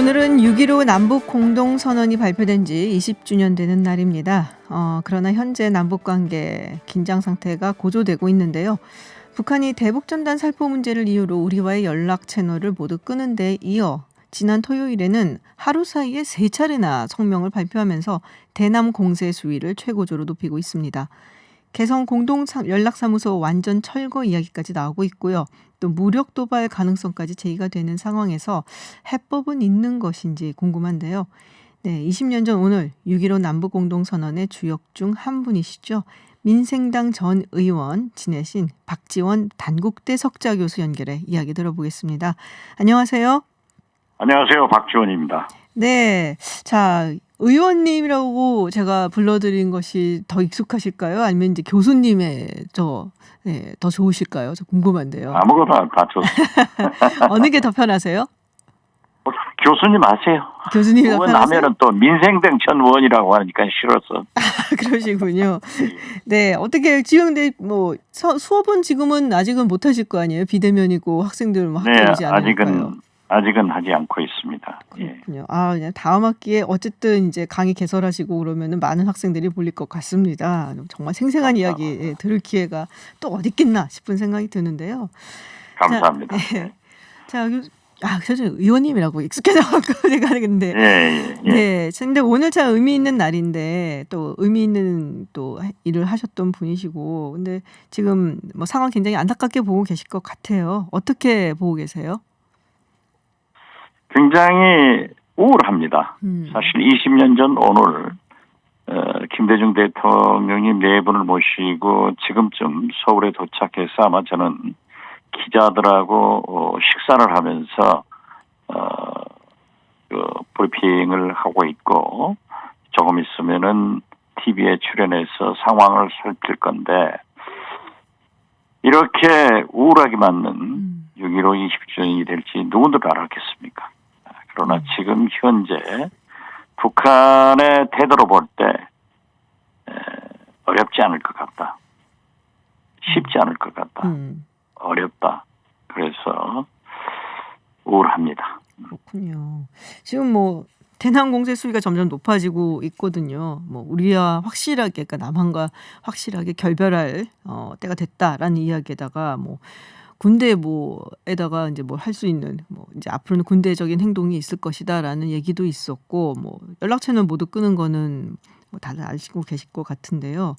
오늘은 6.15 남북 공동선언이 발표된 지 20주년 되는 날입니다. 그러나 현재 남북관계 긴장 상태가 고조되고 있는데요. 북한이 대북전단 살포 문제를 이유로 우리와의 연락 채널을 모두 끄는 데 이어 지난 토요일에는 하루 사이에 3차례나 성명을 발표하면서 대남 공세 수위를 최고조로 높이고 있습니다. 개성 공동연락사무소 완전 철거 이야기까지 나오고 있고요. 또 무력 도발 가능성까지 제기가 되는 상황에서 해법은 있는 것인지 궁금한데요. 네, 20년 전 오늘 6.15 남북공동선언의 주역 중 한 분이시죠. 민생당 전 의원 지내신 박지원 단국대 석좌 교수 연결해 이야기 들어보겠습니다. 안녕하세요. 안녕하세요. 박지원입니다. 네, 자 의원님이라고 제가 불러드린 것이 더 익숙하실까요? 아니면 이제 교수님의 더 좋으실까요? 저 궁금한데요. 아무거나 다 좋습니다. 어느 게 더 편하세요? 교수님 하세요. 교수님이 더 의원 편하세요? 하면은 또 민생당 전 의원이라고 하니까 싫어서. 그러시군요. 네, 어떻게 지금 근데 뭐 수업은 지금은 아직은 못 하실 거 아니에요? 비대면이고 학생들 뭐 학교 오지 않으니까요. 아직은 하지 않고 있습니다. 그렇군요. 그냥 다음 학기에 어쨌든 이제 강의 개설하시고 그러면은 많은 학생들이 몰릴 것 같습니다. 정말 생생한 이야기 들을 기회가 또 어디 있겠나 싶은 생각이 드는데요. 감사합니다. 사실 의원님이라고 익숙해져갖고 제가 하는데. 네. 근데 오늘 참 의미 있는 날인데 또 의미 있는 또 일을 하셨던 분이시고, 근데 지금 뭐 상황 굉장히 안타깝게 보고 계실 것 같아요. 어떻게 보고 계세요? 굉장히 우울합니다. 사실 20년 전 오늘 김대중 대통령이 4분을 모시고 지금쯤 서울에 도착해서 아마 저는 기자들하고 식사를 하면서 브리핑을 하고 있고 조금 있으면은 TV에 출연해서 상황을 살필 건데 이렇게 우울하게 맞는 6.15 20주년이 될지 누구들 알았겠습니까? 그러나 지금 현재 북한의 태도로 볼 때 어렵지 않을 것 같다. 쉽지 않을 것 같다. 어렵다. 그래서 우울합니다. 그렇군요. 지금 뭐 대남 공세 수위가 점점 높아지고 있거든요. 뭐 우리와 확실하게, 그러니까 남한과 확실하게 결별할 때가 됐다라는 이야기에다가 뭐 군대 뭐에다가 이제 뭘 할 수 있는 뭐 이제 앞으로는 군대적인 행동이 있을 것이다라는 얘기도 있었고, 뭐 연락 채널 모두 끄는 거는 뭐 다들 아시고 계실 것 같은데요.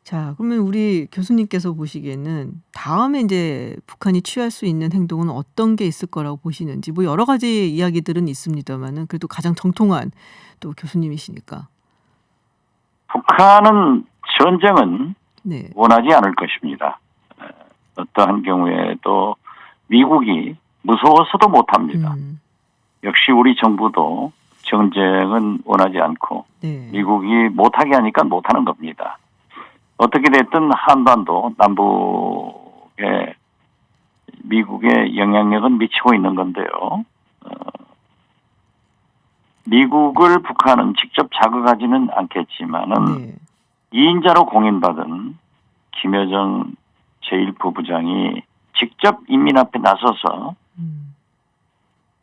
자, 그러면 우리 교수님께서 보시기에는 다음에 이제 북한이 취할 수 있는 행동은 어떤 게 있을 거라고 보시는지, 뭐 여러 가지 이야기들은 있습니다만은 그래도 가장 정통한 또 교수님이시니까. 북한은 전쟁은 원하지 않을 것입니다. 어떠한 경우에도 미국이 무서워서도 못합니다. 역시 우리 정부도 전쟁은 원하지 않고 미국이 못하게 하니까 못하는 겁니다. 어떻게 됐든 한반도 남북에 미국의 영향력은 미치고 있는 건데요. 미국을 북한은 직접 자극하지는 않겠지만은 2인자로 공인받은 김여정 제1부부장이 직접 인민 앞에 나서서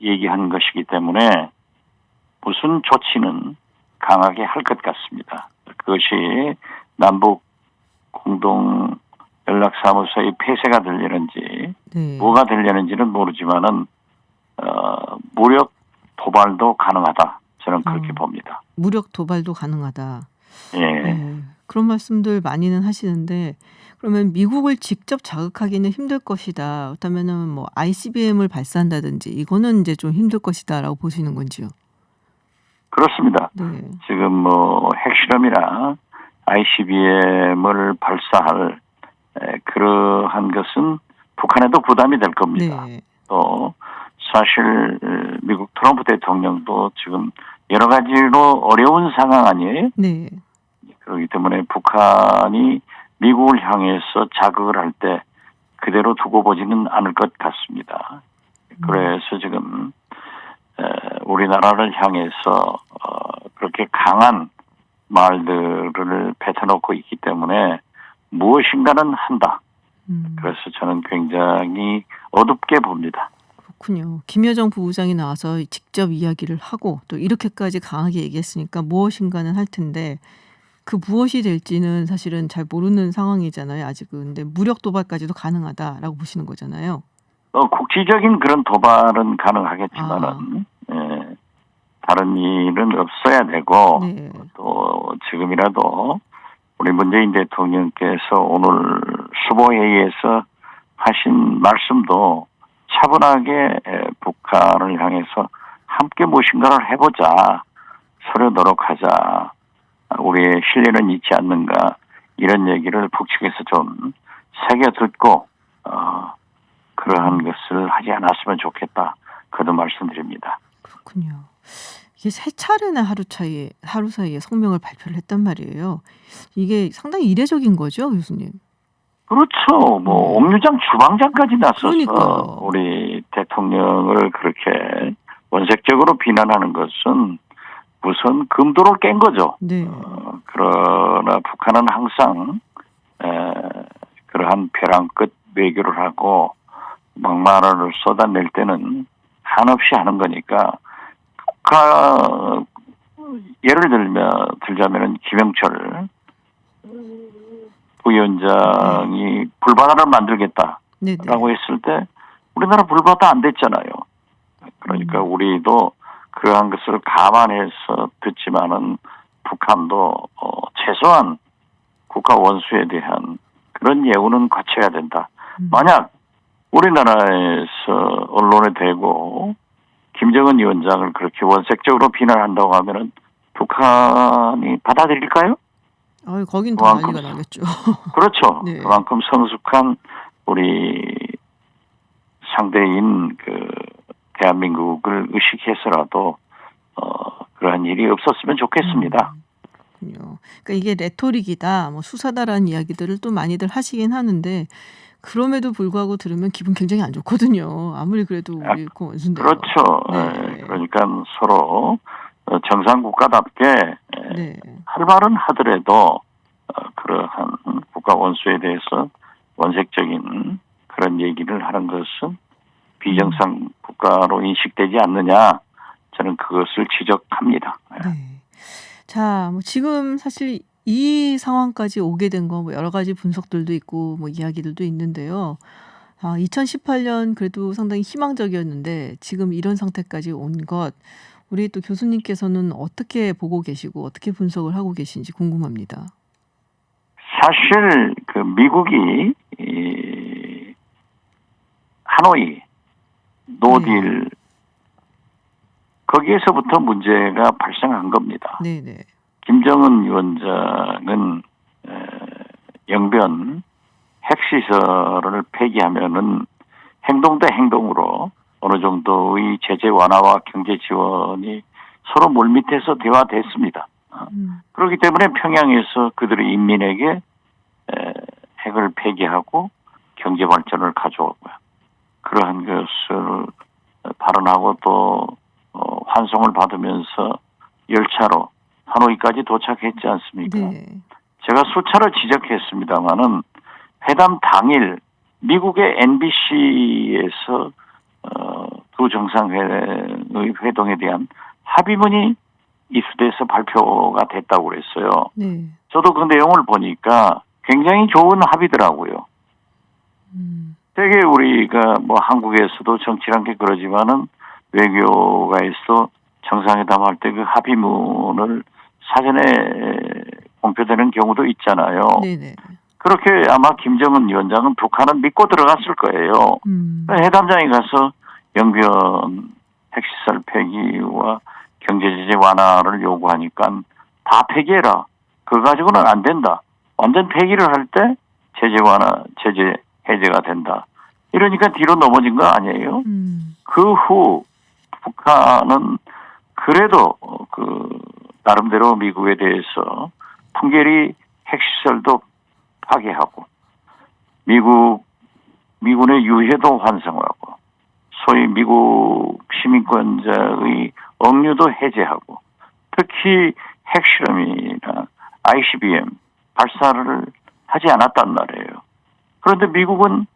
얘기한 것이기 때문에 무슨 조치는 강하게 할 것 같습니다. 그것이 남북 공동 연락사무소의 폐쇄가 되려는지 뭐가 되려는지는 모르지만은 무력 도발도 가능하다. 저는 그렇게 봅니다. 무력 도발도 가능하다. 그런 말씀들 많이는 하시는데, 그러면 미국을 직접 자극하기는 힘들 것이다. 그렇다면은 뭐 ICBM을 발사한다든지 이거는 이제 좀 힘들 것이다라고 보시는 건지요? 그렇습니다. 지금 뭐 핵실험이나 ICBM을 발사할 그러한 것은 북한에도 부담이 될 겁니다. 또 사실 미국 트럼프 대통령도 지금 여러 가지로 어려운 상황 아니에요? 그렇기 때문에 북한이 미국을 향해서 자극을 할 때 그대로 두고 보지는 않을 것 같습니다. 그래서 지금 우리나라를 향해서 그렇게 강한 말들을 뱉어놓고 있기 때문에 무엇인가는 한다. 그래서 저는 굉장히 어둡게 봅니다. 그렇군요. 김여정 부부장이 나와서 직접 이야기를 하고 또 이렇게까지 강하게 얘기했으니까 무엇인가는 할 텐데 그 무엇이 될지는 사실은 잘 모르는 상황이잖아요, 아직은. 근데 무력 도발까지도 가능하다라고 보시는 거잖아요. 국지적인 그런 도발은 아. 가능하겠지만은 다른 일은 없어야 되고 네. 또 지금이라도 우리 문재인 대통령께서 오늘 수보회의에서 하신 말씀도 차분하게 북한을 향해서 함께 무엇인가를 해보자, 서로 노력하자, 우리의 신뢰는 있지 않는가, 이런 얘기를 북측에서 좀 새겨 듣고 그러한 것을 하지 않았으면 좋겠다, 그런 말씀드립니다. 그렇군요. 이게 세 차례나 하루 사이에 성명을 발표를 했단 말이에요. 이게 상당히 이례적인 거죠, 교수님? 그렇죠. 뭐 옥류장 주방장까지 나서서 그러니까요. 우리 대통령을 그렇게 원색적으로 비난하는 것은 우선 금도를 깬 거죠. 네. 그러나 북한은 항상 그러한 벼랑 끝 외교를 하고 막말을 쏟아낼 때는 한없이 하는 거니까 예를 들자면은 김영철 부위원장이 불바다를 만들겠다라고 네네. 했을 때 우리나라 불바다 안 됐잖아요. 그러니까 우리도 그러한 것을 감안해서 듣지만은 북한도 최소한 국가 원수에 대한 그런 예우는 갖춰야 된다. 만약 우리나라에서 언론에 대고 김정은 위원장을 그렇게 원색적으로 비난한다고 하면은 북한이 받아들일까요? 거긴 더 난리가 나겠죠. 그렇죠. 네. 그만큼 성숙한 우리 상대인 대한민국을 의식해서라도 그러한 일이 없었으면 좋겠습니다. 그렇군요. 그러니까 이게 레토릭이다, 뭐 수사다라는 이야기들을 또 많이들 하시긴 하는데 그럼에도 불구하고 들으면 기분 굉장히 안 좋거든요. 아무리 그래도 우리 원수인데요. 그렇죠. 네. 그러니까 서로 정상 국가답게 네. 할 말은 하더라도 그러한 국가 원수에 대해서 원색적인 그런 얘기를 하는 것은 비정상 국가로 인식되지 않느냐, 저는 그것을 지적합니다. 네. 자, 뭐 지금 사실 이 상황까지 오게 된 거 뭐 여러 가지 분석들도 있고 뭐 이야기들도 있는데요. 2018년 그래도 상당히 희망적이었는데 지금 이런 상태까지 온 것, 우리 또 교수님께서는 어떻게 보고 계시고 어떻게 분석을 하고 계신지 궁금합니다. 사실 미국이 하노이 노딜 거기에서부터 문제가 발생한 겁니다. 네네. 김정은 위원장은 영변 핵시설을 폐기하면은 행동 대 행동으로 어느 정도의 제재 완화와 경제 지원이 서로 물밑에서 대화됐습니다. 그렇기 때문에 평양에서 그들의 인민에게 핵을 폐기하고 경제 발전을 가져오고요. 그러한 것을 발언하고 또 환송을 받으면서 열차로 하노이까지 도착했지 않습니까? 네. 제가 수차례 지적했습니다마는 회담 당일 미국의 NBC에서 두 정상회의 회동에 대한 합의문이 입수돼서 발표가 됐다고 그랬어요. 네. 저도 그 내용을 보니까 굉장히 좋은 합의더라고요. 되게 우리가 뭐 한국에서도 정치란 게 그러지만은 외교가에서 정상회담 할 때 그 합의문을 사전에 공표되는 경우도 있잖아요. 네네. 그렇게 아마 김정은 위원장은 북한은 믿고 들어갔을 거예요. 회담장에 가서 영변 핵시설 폐기와 경제제재 완화를 요구하니까 다 폐기해라. 그거 가지고는 안 된다. 완전 폐기를 할 때 제재 완화, 제재 해제가 된다. 이러니까 뒤로 넘어진 거 아니에요? 그 후 북한은 그래도 나름대로 미국에 대해서 풍계리 핵시설도 파괴하고 미군의 유해도 환성하고 소위 미국 시민권자의 억류도 해제하고 특히 핵실험이나 ICBM 발사를 하지 않았단 말이에요. 그런데 미국은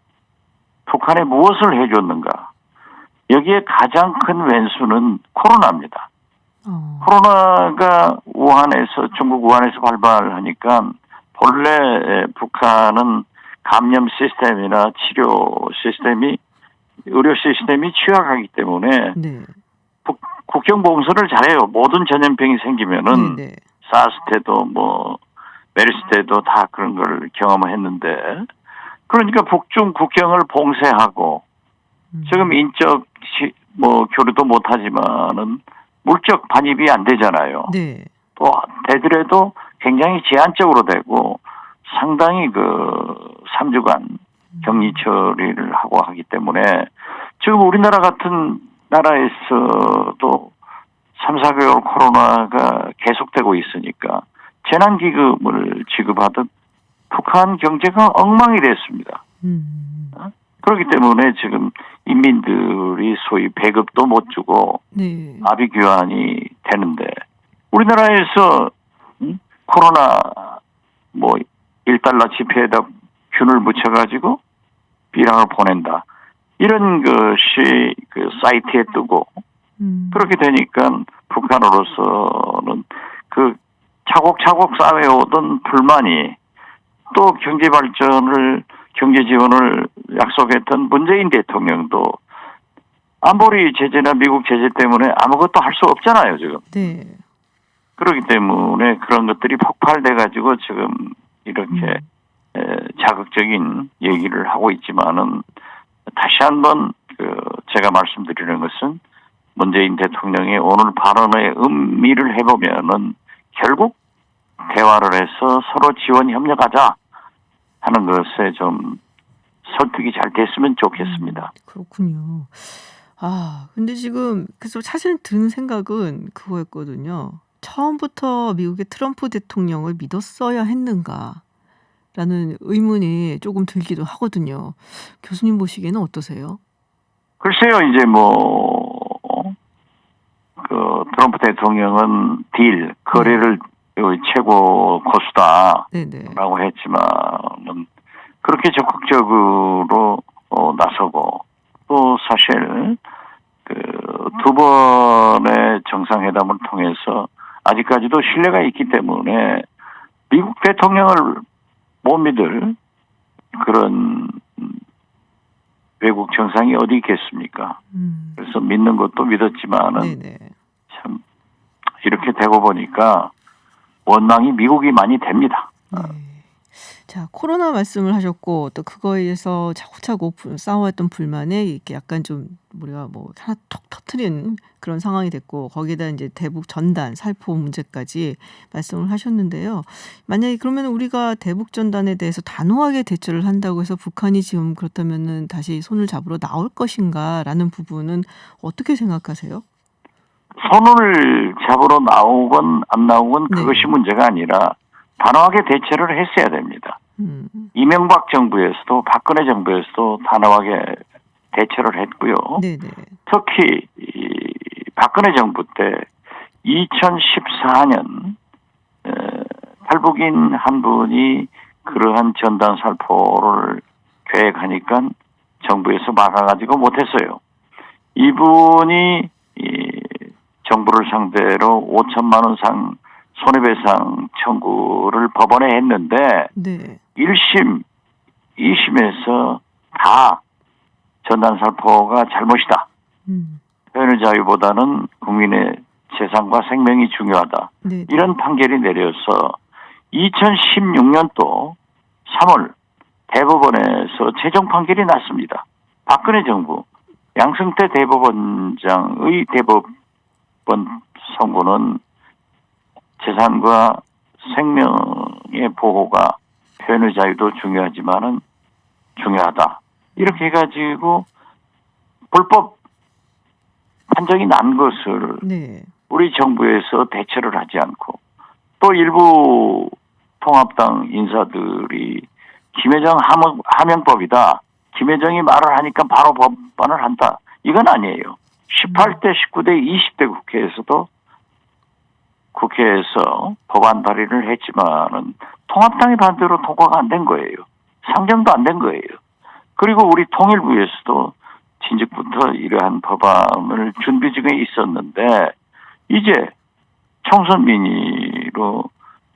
북한에 무엇을 해줬는가? 여기에 가장 큰 왼수는 코로나입니다. 어. 코로나가 중국 우한에서 발발하니까 본래 북한은 감염 시스템이나 치료 시스템이, 의료 시스템이 취약하기 때문에 네. 국경 봉쇄를 잘해요. 모든 전염병이 생기면은 네네. 사스 때도 메르스 때도 다 그런 걸 경험했는데, 그러니까 북중 국경을 봉쇄하고 지금 인적 교류도 못하지만은 물적 반입이 안 되잖아요. 네. 또 되더라도 굉장히 제한적으로 되고 상당히 3주간 격리 처리를 하고 하기 때문에 지금 우리나라 같은 나라에서도 3, 4개월 코로나가 계속되고 있으니까 재난기금을 지급하듯 북한 경제가 엉망이 됐습니다. 그렇기 때문에 지금 인민들이 소위 배급도 못 주고 네. 아비규환이 되는데, 우리나라에서 코로나 $1 지폐에다 균을 묻혀가지고 비랑을 보낸다, 이런 것이 사이트에 뜨고, 그렇게 되니까 북한으로서는 차곡차곡 쌓여오던 불만이, 또 경제 지원을 약속했던 문재인 대통령도 안보리 제재나 미국 제재 때문에 아무것도 할 수 없잖아요, 지금. 네. 그렇기 때문에 그런 것들이 폭발돼가지고 지금 이렇게 자극적인 얘기를 하고 있지만은, 다시 한번 제가 말씀드리는 것은 문재인 대통령의 오늘 발언의 의미를 해보면은 결국 대화를 해서 서로 지원 협력하자 하는 것에 좀 설득이 잘 됐으면 좋겠습니다. 그렇군요. 근데 지금 그래서 사실 드는 생각은 그거였거든요. 처음부터 미국의 트럼프 대통령을 믿었어야 했는가라는 의문이 조금 들기도 하거든요. 교수님 보시기에는 어떠세요? 글쎄요, 이제 트럼프 대통령은 거래를 최고 네네. 고수다라고 했지만은 그렇게 적극적으로 나서고, 또 사실 두 번의 정상회담을 통해서 아직까지도 신뢰가 있기 때문에 미국 대통령을 못 믿을 그런 외국 정상이 어디 있겠습니까? 그래서 믿는 것도 믿었지만은 네네. 참 이렇게 되고 보니까 원망이 미국이 많이 됩니다. 네. 자, 코로나 말씀을 하셨고, 또 그거에 대해서 차곡차곡 쌓아왔던 불만에 이렇게 약간 좀 우리가 하나 톡 터트린 그런 상황이 됐고, 거기에다 이제 대북 전단 살포 문제까지 말씀을 하셨는데요. 만약에 그러면 우리가 대북 전단에 대해서 단호하게 대처를 한다고 해서 북한이 지금 그렇다면은 다시 손을 잡으러 나올 것인가라는 부분은 어떻게 생각하세요? 손을 잡으러 나오건 안 나오건 네. 그것이 문제가 아니라 단호하게 대처를 했어야 됩니다. 이명박 정부에서도 박근혜 정부에서도 단호하게 대처를 했고요. 네네. 특히 박근혜 정부 때 2014년 탈북인 한 분이 그러한 전단 살포를 계획하니까 정부에서 막아가지고 못했어요. 이분이 정부를 상대로 5천만 원 상 손해배상 청구를 법원에 했는데, 네. 1심, 2심에서 다 전단 살포가 잘못이다. 표현의 자유보다는 국민의 재산과 생명이 중요하다. 네네. 이런 판결이 내려서 2016년도 3월 대법원에서 최종 판결이 났습니다. 박근혜 정부 양승태 대법원장의 대법원 선고는 재산과 생명의 보호가 표현의 자유도 중요하지만은 중요하다. 이렇게 해가지고 불법 판정이 난 것을 네. 우리 정부에서 대처를 하지 않고, 또 일부 통합당 인사들이 김여정 하명법이다, 김여정이 말을 하니까 바로 법안을 한다, 이건 아니에요. 18대, 19대, 20대 국회에서 법안 발의를 했지만은 통합당의 반대로 통과가 안 된 거예요. 상정도 안 된 거예요. 그리고 우리 통일부에서도 진즉부터 이러한 법안을 준비 중에 있었는데 이제 총선 민의로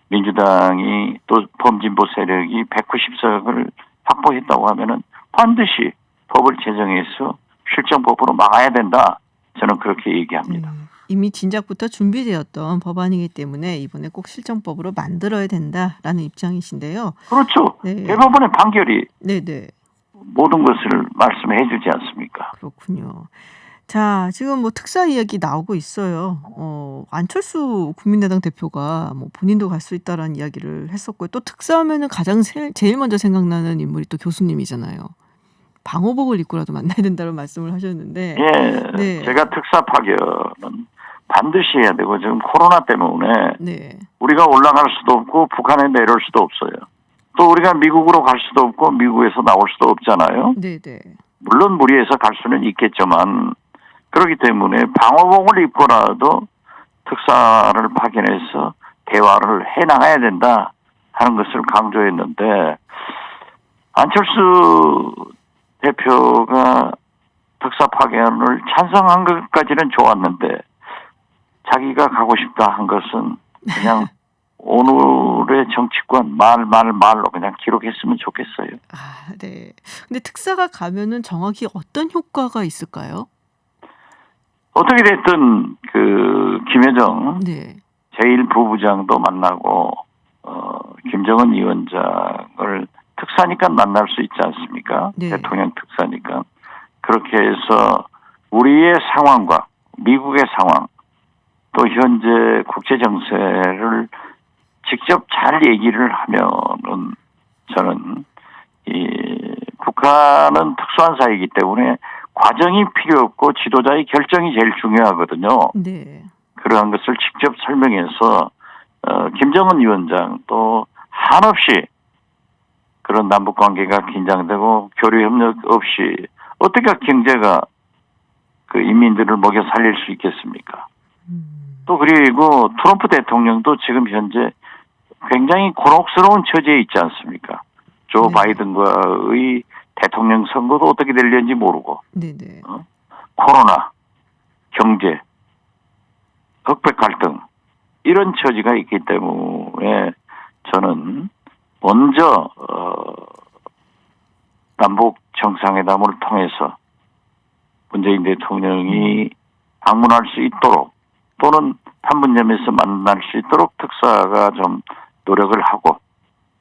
민주당이 또 범진보 세력이 190석을 확보했다고 하면은 반드시 법을 제정해서 실정법으로 막아야 된다. 저는 그렇게 얘기합니다. 이미 진작부터 준비되었던 법안이기 때문에 이번에 꼭 실정법으로 만들어야 된다라는 입장이신데요. 그렇죠. 네. 대법원의 판결이 네네. 모든 것을 말씀해 주지 않습니까? 그렇군요. 자, 지금 뭐 특사 이야기 나오고 있어요. 안철수 국민의당 대표가 뭐 본인도 갈 수 있다라는 이야기를 했었고요. 또 특사하면은 가장 제일 먼저 생각나는 인물이 또 교수님이잖아요. 방호복을 입고라도 만나야 된다는 말씀을 하셨는데. 예, 네. 제가 특사 파견은 반드시 해야 되고 지금 코로나 때문에 네. 우리가 올라갈 수도 없고 북한에 내려올 수도 없어요. 또 우리가 미국으로 갈 수도 없고 미국에서 나올 수도 없잖아요. 네네. 물론 무리해서 갈 수는 있겠지만 그렇기 때문에 방호복을 입고라도 특사를 파견해서 대화를 해나가야 된다 하는 것을 강조했는데 안철수 대표가 특사 파견을 찬성한 것까지는 좋았는데 자기가 가고 싶다 한 것은 그냥 오늘의 정치권 말로 그냥 기록했으면 좋겠어요. 아, 네. 근데 특사가 가면은 정확히 어떤 효과가 있을까요? 어떻게 됐든 그 김여정 네. 제1부부장도 만나고 김정은 위원장을 특사니까 만날 수 있지 않습니까? 네. 대통령 특사니까. 그렇게 해서 우리의 상황과 미국의 상황 또 현재 국제 정세를 직접 잘 얘기를 하면은 저는 이 북한은 특수한 사회이기 때문에 과정이 필요 없고 지도자의 결정이 제일 중요하거든요. 네. 그러한 것을 직접 설명해서 김정은 위원장 또 한없이 그런 남북 관계가 긴장되고 교류 협력 없이 어떻게 경제가 그 인민들을 먹여 살릴 수 있겠습니까? 또 그리고 트럼프 대통령도 지금 현재 굉장히 곤혹스러운 처지에 있지 않습니까? 조 네. 바이든과의 대통령 선거도 어떻게 될는지 모르고 네네. 코로나, 경제, 흑백 갈등 이런 처지가 있기 때문에 저는 먼저 남북 정상회담을 통해서 문재인 대통령이 방문할 수 있도록 또는 판문점에서 만날 수 있도록 특사가 좀 노력을 하고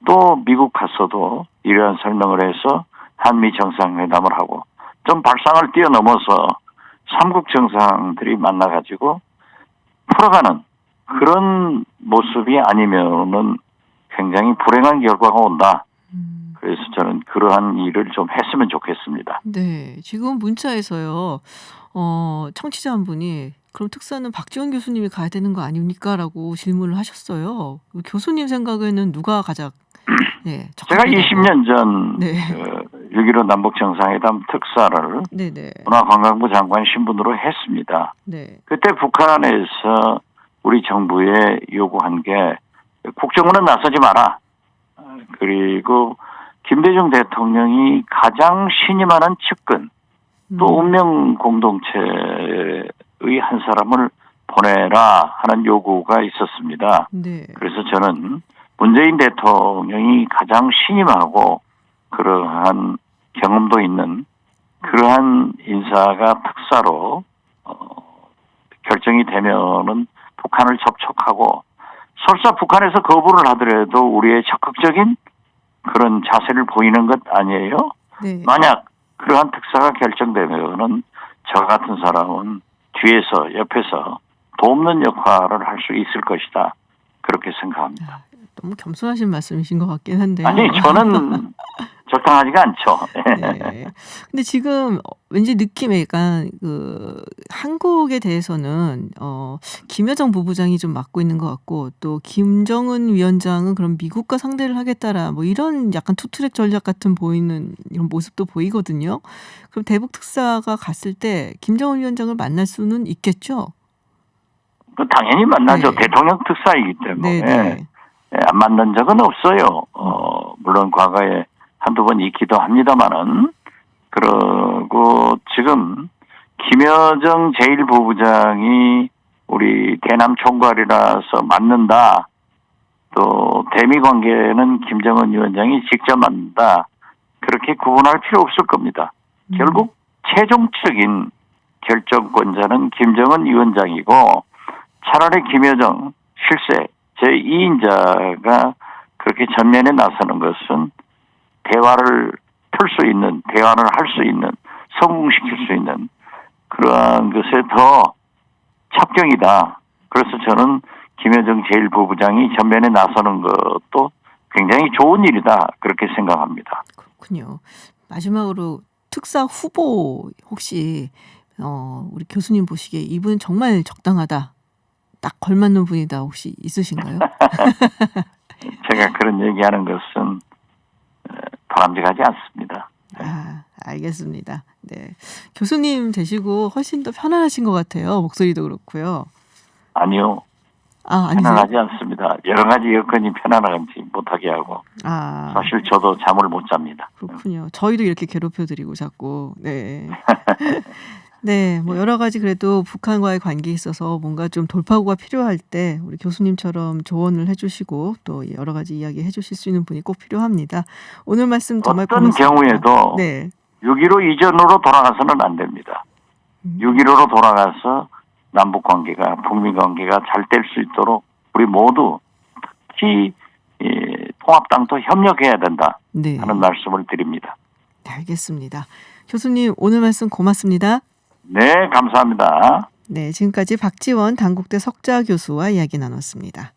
또 미국 가서도 이러한 설명을 해서 한미 정상회담을 하고 좀 발상을 뛰어넘어서 삼국 정상들이 만나가지고 풀어가는 그런 모습이 아니면은 굉장히 불행한 결과가 온다. 그래서 저는 그러한 일을 좀 했으면 좋겠습니다. 네. 지금 문자에서요. 청취자 한 분이 "그럼 특사는 박지원 교수님이 가야 되는 거 아닙니까?"라고 질문을 하셨어요. 교수님 생각에는 누가 가장 네, 제가 적합하다고? 20년 전 네. 6.15 남북정상회담 특사를 네네. 문화관광부 장관 신분으로 했습니다. 네. 그때 북한에서 우리 정부에 요구한 게 국정원은 나서지 마라. 그리고 김대중 대통령이 가장 신임하는 측근 또 운명 공동체의 한 사람을 보내라 하는 요구가 있었습니다. 네. 그래서 저는 문재인 대통령이 가장 신임하고 그러한 경험도 있는 그러한 인사가 특사로 결정이 되면은 북한을 접촉하고 설사 북한에서 거부를 하더라도 우리의 적극적인 그런 자세를 보이는 것 아니에요? 네. 만약 그러한 특사가 결정되면은 저 같은 사람은 뒤에서 옆에서 돕는 역할을 할 수 있을 것이다. 그렇게 생각합니다. 너무 겸손하신 말씀이신 것 같긴 한데요. 아니 저는 적당하지가 않죠. 네. 근데 지금 왠지 느낌에 약간 한국에 대해서는 김여정 부부장이 좀 맡고 있는 것 같고 또 김정은 위원장은 그럼 미국과 상대를 하겠다라 뭐 이런 약간 투트랙 전략 같은 보이는 이런 모습도 보이거든요. 그럼 대북 특사가 갔을 때 김정은 위원장을 만날 수는 있겠죠? 당연히 만나죠. 네. 대통령 특사이기 때문에 네네. 안 만난 적은 없어요. 물론 과거에 한두 번 있기도 합니다만은 그러고 그리고 지금 김여정 제1부부장이 우리 대남 총괄이라서 맡는다. 또 대미 관계는 김정은 위원장이 직접 맡는다. 그렇게 구분할 필요 없을 겁니다. 결국 최종적인 결정권자는 김정은 위원장이고 차라리 김여정 실세 제2인자가 그렇게 전면에 나서는 것은 대화를 풀 수 있는, 대화를 할 수 있는, 성공시킬 수 있는 그러한 것에 더 합경이다. 그래서 저는 김여정 제1부부장이 전면에 나서는 것도 굉장히 좋은 일이다. 그렇게 생각합니다. 그렇군요. 마지막으로 특사 후보 혹시 우리 교수님 보시기에 이분은 정말 적당하다. 딱 걸맞는 분이다. 혹시 있으신가요? 제가 그런 얘기하는 것은 바람직하지 않습니다. 아, 알겠습니다. 네. 교수님 되시고 훨씬 더 편안하신 것 같아요. 목소리도 그렇고요. 아니요. 아, 아니세요? 편안하지 않습니다. 여러 가지 여건이 편안하지 못하게 하고 아, 사실 저도 잠을 못 잡니다. 그렇군요. 저희도 이렇게 괴롭혀드리고 자꾸. 네. 네, 뭐 여러 가지 그래도 북한과의 관계에 있어서 뭔가 좀 돌파구가 필요할 때 우리 교수님처럼 조언을 해주시고 또 여러 가지 이야기 해주실 수 있는 분이 꼭 필요합니다. 오늘 말씀 정말 어떤 고맙습니다. 경우에도 네. 6.15 이전으로 돌아가서는 안 됩니다. 6.15로 돌아가서 남북 관계가, 북미 관계가 잘 될 수 있도록 우리 모두 특히 통합당도 협력해야 된다 네. 하는 말씀을 드립니다. 알겠습니다. 교수님 오늘 말씀 고맙습니다. 네, 감사합니다. 네, 지금까지 박지원 단국대 석좌 교수와 이야기 나눴습니다.